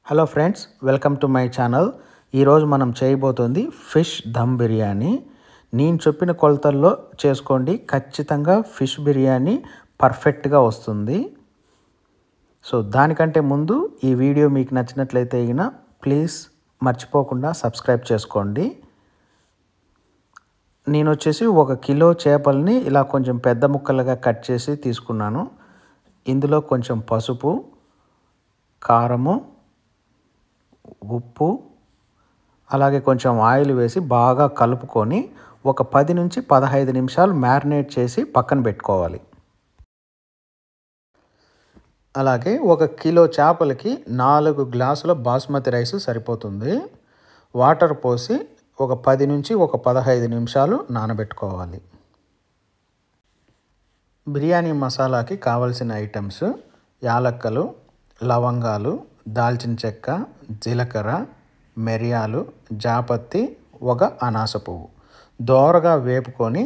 Hello friends, welcome to my channel. ఈరోజు మనం చేయబోతుంది ఫిష్ దమ్ బిర్యానీ. నేను చెప్పిన కొలతల్లో చేసుకోండి, ఖచ్చితంగా ఫిష్ బిర్యానీ పర్ఫెక్ట్గా వస్తుంది. సో దానికంటే ముందు ఈ వీడియో మీకు నచ్చినట్లయితే ప్లీజ్ మర్చిపోకుండా సబ్స్క్రైబ్ చేసుకోండి. నేను వచ్చేసి 1 కిలో చేపల్ని ఇలా కొంచెం పెద్ద ముక్కలుగా కట్ చేసి తీసుకున్నాను. ఇందులో కొంచెం పసుపు, కారము, ఉప్పు, అలాగే కొంచెం ఆయిల్ వేసి బాగా కలుపుకొని ఒక 10 నుంచి 15 నిమిషాలు మ్యారినేట్ చేసి పక్కన పెట్టుకోవాలి. అలాగే 1 కిలో చేపలకి 4 గ్లాసుల బాస్మతి రైస్ సరిపోతుంది. వాటర్ పోసి ఒక 10 నుంచి 15 నిమిషాలు నానబెట్టుకోవాలి. బిర్యానీ మసాలాకి కావలసిన ఐటమ్స్: యాలక్కలు, లవంగాలు, దాల్చిన చెక్క, జీలకర్ర, మిరియాలు, జాపత్రి, ఒక అనాస పువ్వు దోరగా వేపుకొని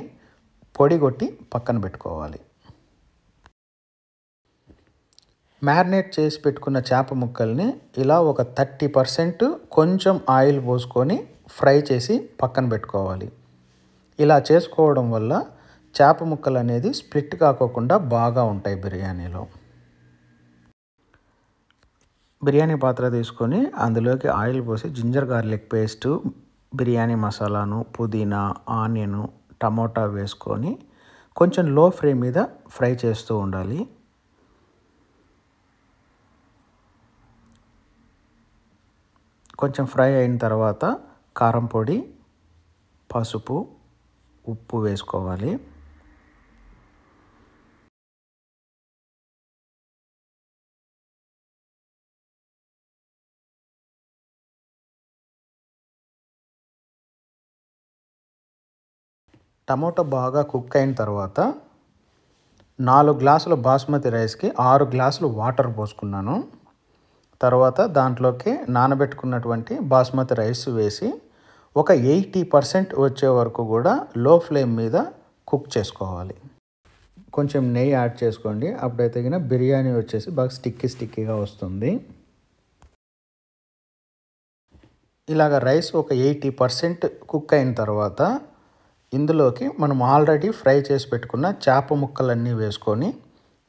పొడిగొట్టి పక్కన పెట్టుకోవాలి. మ్యారినేట్ చేసి పెట్టుకున్న చేప ముక్కల్ని ఇలా ఒక 30% కొంచెం ఆయిల్ పోసుకొని ఫ్రై చేసి పక్కన పెట్టుకోవాలి. ఇలా చేసుకోవడం వల్ల చేప ముక్కలు అనేది స్ప్లిట్ కాకోకుండా బాగా ఉంటాయి బిర్యానీలో. బిర్యానీ పాత్ర తీసుకొని అందులోకి ఆయిల్ పోసి జింజర్ గార్లిక్ పేస్టు, బిర్యానీ మసాలాను, పుదీనా, ఆనియను, టమోటా వేసుకొని కొంచెం లో ఫ్లేమ్ మీద ఫ్రై చేస్తూ ఉండాలి. కొంచెం ఫ్రై అయిన తర్వాత కారం పొడి, పసుపు, ఉప్పు వేసుకోవాలి. టమోటా బాగా కుక్ అయిన తర్వాత 4 గ్లాసుల బాస్మతి రైస్కి 6 గ్లాసులు వాటర్ పోసుకున్నాను. తర్వాత దాంట్లోకి నానబెట్టుకున్నటువంటి బాస్మతి రైస్ వేసి ఒక 80% వచ్చే వరకు కూడా లో ఫ్లేమ్ మీద కుక్ చేసుకోవాలి. కొంచెం నెయ్యి యాడ్ చేసుకోండి, అప్పుడైతే బిర్యానీ వచ్చేసి బాగా స్టిక్కీగా వస్తుంది. ఇలాగ రైస్ ఒక 80% కుక్ అయిన తర్వాత ఇందులోకి మనం ఆల్రెడీ ఫ్రై చేసి పెట్టుకున్న చేప ముక్కలన్నీ వేసుకొని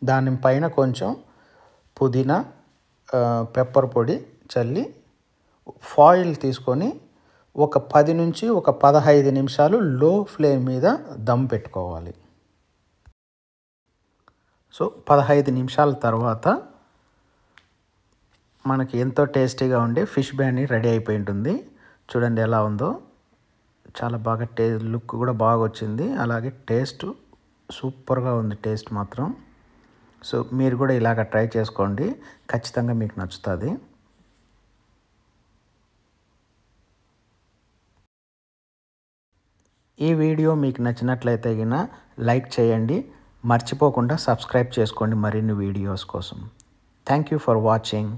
దానిపైన కొంచెం పుదీనా, పెప్పర్ పొడి చల్లి ఫాయిల్ తీసుకొని ఒక 10 నుంచి 15 నిమిషాలు లో ఫ్లేమ్ మీద దమ్ పెట్టుకోవాలి. సో 15 నిమిషాల తర్వాత మనకి ఎంతో టేస్టీగా ఉండే ఫిష్ బిర్యానీ రెడీ అయిపోయి ఉంటుంది. చూడండి ఎలా ఉందో, చాలా బాగా లుక్ కూడా బాగా వచ్చింది. అలాగే టేస్ట్ సూపర్గా ఉంది, టేస్ట్ మాత్రం. సో మీరు కూడా ఇలాగ ట్రై చేసుకోండి, ఖచ్చితంగా మీకు నచ్చుతుంది. ఈ వీడియో మీకు నచ్చినట్లయితే లైక్ చేయండి, మర్చిపోకుండా సబ్స్క్రైబ్ చేసుకోండి మరిన్ని వీడియోస్ కోసం. Thank you for watching.